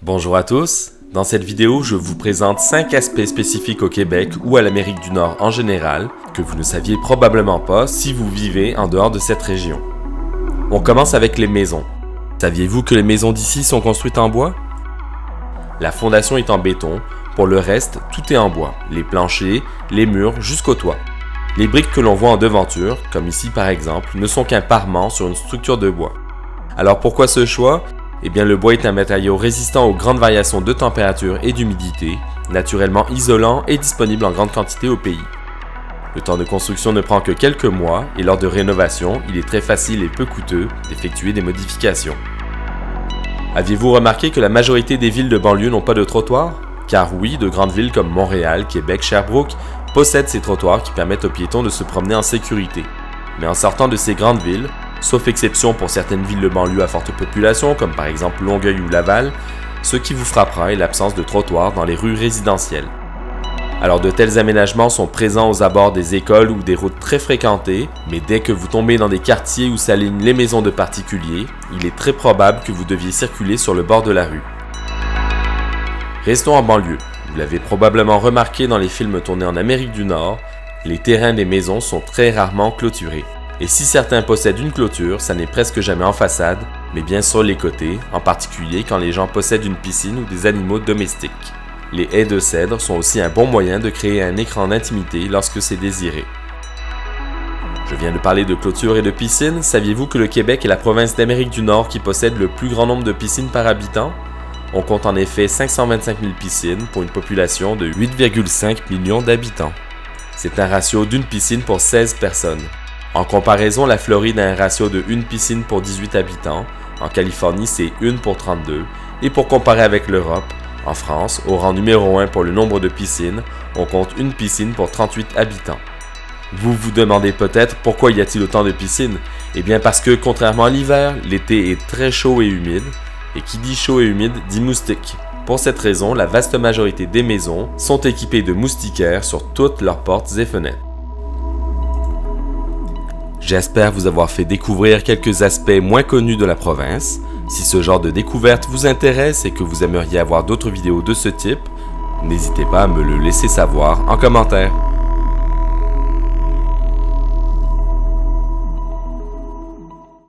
Bonjour à tous, dans cette vidéo je vous présente 5 aspects spécifiques au Québec ou à l'Amérique du Nord en général que vous ne saviez probablement pas si vous vivez en dehors de cette région. On commence avec les maisons. Saviez-vous que les maisons d'ici sont construites en bois? La fondation est en béton, pour le reste tout est en bois, les planchers, les murs jusqu'au toit. Les briques que l'on voit en devanture, comme ici par exemple, ne sont qu'un parement sur une structure de bois. Alors pourquoi ce choix? Eh bien le bois est un matériau résistant aux grandes variations de température et d'humidité, naturellement isolant et disponible en grande quantité au pays. Le temps de construction ne prend que quelques mois et lors de rénovation, il est très facile et peu coûteux d'effectuer des modifications. Aviez-vous remarqué que la majorité des villes de banlieue n'ont pas de trottoir? Car oui, de grandes villes comme Montréal, Québec, Sherbrooke possèdent ces trottoirs qui permettent aux piétons de se promener en sécurité. Mais en sortant de ces grandes villes, sauf exception pour certaines villes de banlieue à forte population, comme par exemple Longueuil ou Laval, ce qui vous frappera est l'absence de trottoirs dans les rues résidentielles. Alors de tels aménagements sont présents aux abords des écoles ou des routes très fréquentées, mais dès que vous tombez dans des quartiers où s'alignent les maisons de particuliers, il est très probable que vous deviez circuler sur le bord de la rue. Restons en banlieue. Vous l'avez probablement remarqué dans les films tournés en Amérique du Nord, les terrains des maisons sont très rarement clôturés. Et si certains possèdent une clôture, ça n'est presque jamais en façade, mais bien sur les côtés, en particulier quand les gens possèdent une piscine ou des animaux domestiques. Les haies de cèdre sont aussi un bon moyen de créer un écran d'intimité lorsque c'est désiré. Je viens de parler de clôture et de piscine, saviez-vous que le Québec est la province d'Amérique du Nord qui possède le plus grand nombre de piscines par habitant? On compte en effet 525 000 piscines pour une population de 8,5 millions d'habitants. C'est un ratio d'une piscine pour 16 personnes. En comparaison, la Floride a un ratio de 1 piscine pour 18 habitants, en Californie c'est 1 pour 32, et pour comparer avec l'Europe, en France, au rang numéro 1 pour le nombre de piscines, on compte une piscine pour 38 habitants. Vous vous demandez peut-être pourquoi y a-t-il autant de piscines? Eh bien parce que contrairement à l'hiver, l'été est très chaud et humide, et qui dit chaud et humide dit moustique. Pour cette raison, la vaste majorité des maisons sont équipées de moustiquaires sur toutes leurs portes et fenêtres. J'espère vous avoir fait découvrir quelques aspects moins connus de la province. Si ce genre de découverte vous intéresse et que vous aimeriez avoir d'autres vidéos de ce type, n'hésitez pas à me le laisser savoir en commentaire.